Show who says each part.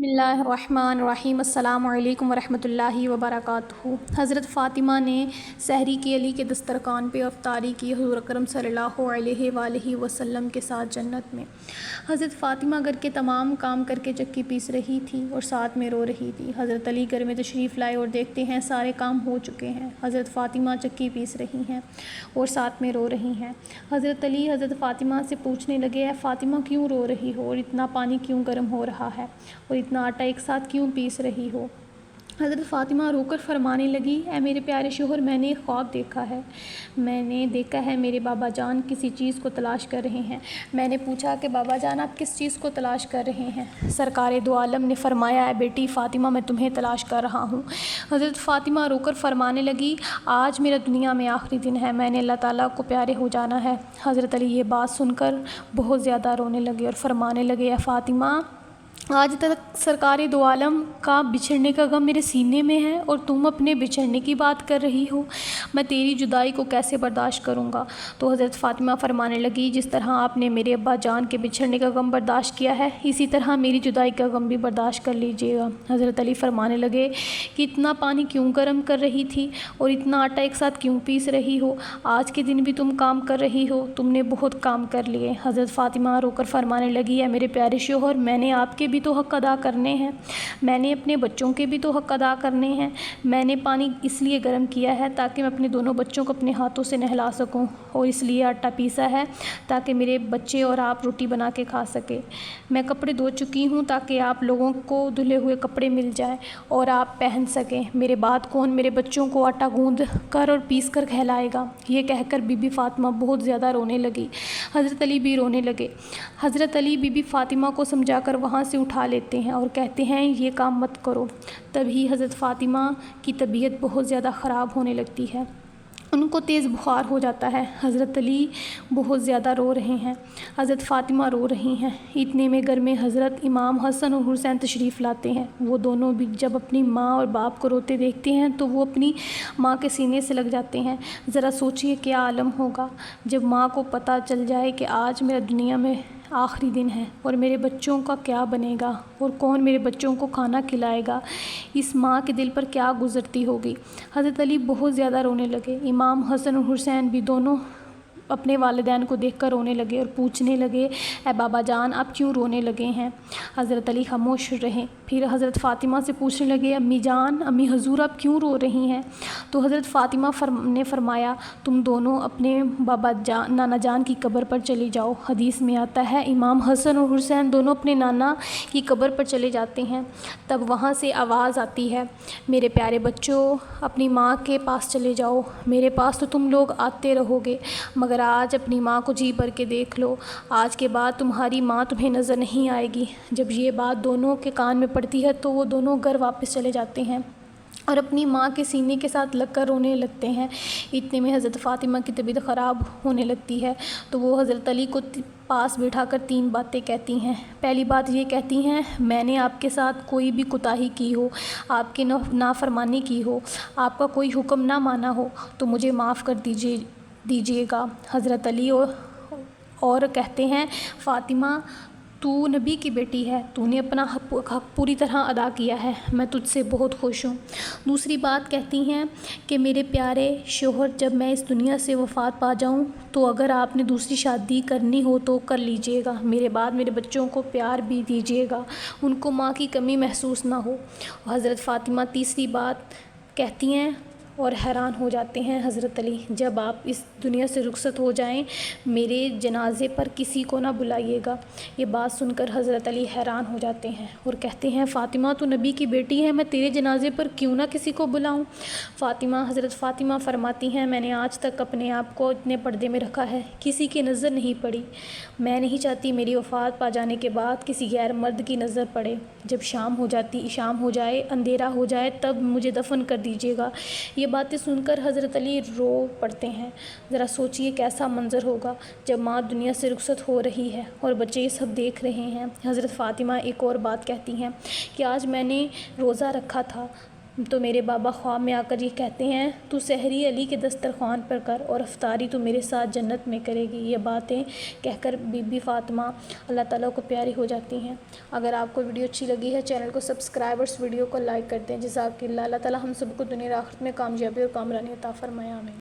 Speaker 1: بسم اللہ الرحمن الرحیم۔ السلام علیکم ورحمۃ اللہ وبرکاتہ۔ حضرت فاطمہ نے سحری کی علی کے دسترخوان پہ افطاری کی حضور اکرم صلی اللہ علیہ وآلہ وسلم کے ساتھ جنت میں۔ حضرت فاطمہ گھر کے تمام کام کر کے چکی پیس رہی تھی اور ساتھ میں رو رہی تھی۔ حضرت علی گھر میں تشریف لائے اور دیکھتے ہیں سارے کام ہو چکے ہیں۔ حضرت فاطمہ چکی پیس رہی ہیں اور ساتھ میں رو رہی ہیں۔ حضرت علی حضرت فاطمہ سے پوچھنے لگے، اے فاطمہ کیوں رو رہی ہو اور اتنا پانی کیوں گرم ہو رہا ہے اور اتنا آٹا ایک ساتھ کیوں پیس رہی ہو؟ حضرت فاطمہ رو کر فرمانے لگی، اے میرے پیارے شوہر، میں نے ایک خواب دیکھا ہے۔ میں نے دیکھا ہے میرے بابا جان کسی چیز کو تلاش کر رہے ہیں۔ میں نے پوچھا کہ بابا جان آپ کس چیز کو تلاش کر رہے ہیں؟ سرکار دو عالم نے فرمایا، اے بیٹی فاطمہ، میں تمہیں تلاش کر رہا ہوں۔ حضرت فاطمہ رو کر فرمانے لگی، آج میرا دنیا میں آخری دن ہے، میں نے اللہ تعالیٰ کو پیارے ہو جانا ہے۔ حضرت علی یہ بات سن کر بہت زیادہ رونے لگے اور فرمانے لگے، اے فاطمہ، آج تک سرکار دو عالم کا بچھڑنے کا غم میرے سینے میں ہے اور تم اپنے بچھڑنے کی بات کر رہی ہو۔ میں تیری جدائی کو کیسے برداشت کروں گا؟ تو حضرت فاطمہ فرمانے لگی، جس طرح آپ نے میرے ابا جان کے بچھڑنے کا غم برداشت کیا ہے، اسی طرح میری جدائی کا غم بھی برداشت کر لیجیے گا۔ حضرت علی فرمانے لگے کہ اتنا پانی کیوں گرم کر رہی تھی اور اتنا آٹا ایک ساتھ کیوں پیس رہی ہو؟ آج کے دن بھی تم کام کر رہی ہو، تم نے بہت کام کر لیے۔ حضرت فاطمہ رو کر فرمانے لگی، اے میرے پیارے شوہر، میں نے آپ کے بھی تو حق ادا کرنے ہیں، میں نے اپنے بچوں کے بھی تو حق ادا کرنے ہیں۔ میں نے پانی اس لیے گرم کیا ہے تاکہ میں اپنے دونوں بچوں کو اپنے ہاتھوں سے نہلا سکوں، اور اس لیے آٹا پیسا ہے تاکہ میرے بچے اور آپ روٹی بنا کے کھا سکے۔ میں کپڑے دھو چکی ہوں تاکہ آپ لوگوں کو دھلے ہوئے کپڑے مل جائیں اور آپ پہن سکیں۔ میرے بعد کون میرے بچوں کو آٹا گوندھ کر اور پیس کر کھلائے گا؟ یہ کہہ کر بی بی فاطمہ بہت زیادہ رونے لگی۔ حضرت علی بھی رونے لگے۔ حضرت علی بی بی فاطمہ کو سمجھا کر وہاں سے اٹھا لیتے ہیں اور کہتے ہیں، یہ کام مت کرو۔ تبھی حضرت فاطمہ کی طبیعت بہت زیادہ خراب ہونے لگتی ہے، ان کو تیز بخار ہو جاتا ہے۔ حضرت علی بہت زیادہ رو رہے ہیں، حضرت فاطمہ رو رہی ہیں۔ اتنے میں گھر میں حضرت امام حسن اور حسین تشریف لاتے ہیں۔ وہ دونوں بھی جب اپنی ماں اور باپ کو روتے دیکھتے ہیں تو وہ اپنی ماں کے سینے سے لگ جاتے ہیں۔ ذرا سوچئے کیا عالم ہوگا جب ماں کو پتہ چل جائے کہ آج میرا دنیا میں آخری دن ہے اور میرے بچوں کا کیا بنے گا اور کون میرے بچوں کو کھانا کھلائے گا۔ اس ماں کے دل پر کیا گزرتی ہوگی۔ حضرت علی بہت زیادہ رونے لگے۔ امام حسن اور حسین بھی دونوں اپنے والدین کو دیکھ کر رونے لگے اور پوچھنے لگے، اے بابا جان، آپ کیوں رونے لگے ہیں؟ حضرت علی خاموش رہے۔ پھر حضرت فاطمہ سے پوچھنے لگے، امی جان، امی حضور، آپ کیوں رو رہی ہیں؟ تو حضرت فاطمہ نے فرمایا، تم دونوں اپنے نانا جان کی قبر پر چلی جاؤ۔ حدیث میں آتا ہے، امام حسن اور حسین دونوں اپنے نانا کی قبر پر چلے جاتے ہیں۔ تب وہاں سے آواز آتی ہے، میرے پیارے بچوں، اپنی ماں کے پاس چلے جاؤ۔ میرے پاس تو تم لوگ آتے رہو گے، مگر آج اپنی ماں کو جی بھر کے دیکھ لو۔ آج کے بعد تمہاری ماں تمہیں نظر نہیں آئے گی۔ جب یہ بات دونوں کے کان میں پڑتی ہے تو وہ دونوں گھر واپس چلے جاتے ہیں اور اپنی ماں کے سینے کے ساتھ لگ کر رونے لگتے ہیں۔ اتنے میں حضرت فاطمہ کی طبیعت خراب ہونے لگتی ہے تو وہ حضرت علی کو پاس بٹھا کر 3 باتیں کہتی ہیں۔ پہلی بات یہ کہتی ہیں، میں نے آپ کے ساتھ کوئی بھی کوتاہی کی ہو، آپ کی نافرمانی کی ہو، آپ کا کوئی حکم نہ مانا ہو تو مجھے معاف کر دیجیے گا۔ حضرت علی اور کہتے ہیں، فاطمہ، تو نبی کی بیٹی ہے، تو نے اپنا حق پوری طرح ادا کیا ہے، میں تجھ سے بہت خوش ہوں۔ دوسری بات کہتی ہیں کہ میرے پیارے شوہر، جب میں اس دنیا سے وفات پا جاؤں تو اگر آپ نے دوسری شادی کرنی ہو تو کر لیجئے گا، میرے بعد میرے بچوں کو پیار بھی دیجیے گا، ان کو ماں کی کمی محسوس نہ ہو۔ حضرت فاطمہ تیسری بات کہتی ہیں اور حیران ہو جاتے ہیں حضرت علی، جب آپ اس دنیا سے رخصت ہو جائیں میرے جنازے پر کسی کو نہ بلائیے گا۔ یہ بات سن کر حضرت علی حیران ہو جاتے ہیں اور کہتے ہیں، فاطمہ، تو نبی کی بیٹی ہے، میں تیرے جنازے پر کیوں نہ کسی کو بلاؤں؟ حضرت فاطمہ فرماتی ہیں، میں نے آج تک اپنے آپ کو اتنے پردے میں رکھا ہے، کسی کی نظر نہیں پڑی۔ میں نہیں چاہتی میری وفات پا جانے کے بعد کسی غیر مرد کی نظر پڑے۔ جب شام ہو جائے، اندھیرا ہو جائے، تب مجھے دفن کر دیجیے گا۔ یہ باتیں سن کر حضرت علی رو پڑتے ہیں۔ ذرا سوچئے کیسا منظر ہوگا جب ماں دنیا سے رخصت ہو رہی ہے اور بچے یہ سب دیکھ رہے ہیں۔ حضرت فاطمہ ایک اور بات کہتی ہیں کہ آج میں نے روزہ رکھا تھا، تو میرے بابا خواب میں آ کر یہ کہتے ہیں تو سحری علی کے دسترخوان پر کر اور افطاری تو میرے ساتھ جنت میں کرے گی۔ یہ باتیں کہہ کر بی بی فاطمہ اللہ تعالیٰ کو پیاری ہو جاتی ہیں۔ اگر آپ کو ویڈیو اچھی لگی ہے چینل کو سبسکرائب اور اس ویڈیو کو لائک کرتے ہیں۔ جزاک اللہ، اللہ تعالیٰ ہم سب کو دنیا اور آخرت میں کامیابی اور کامرانی عطا فرمائے، آمین۔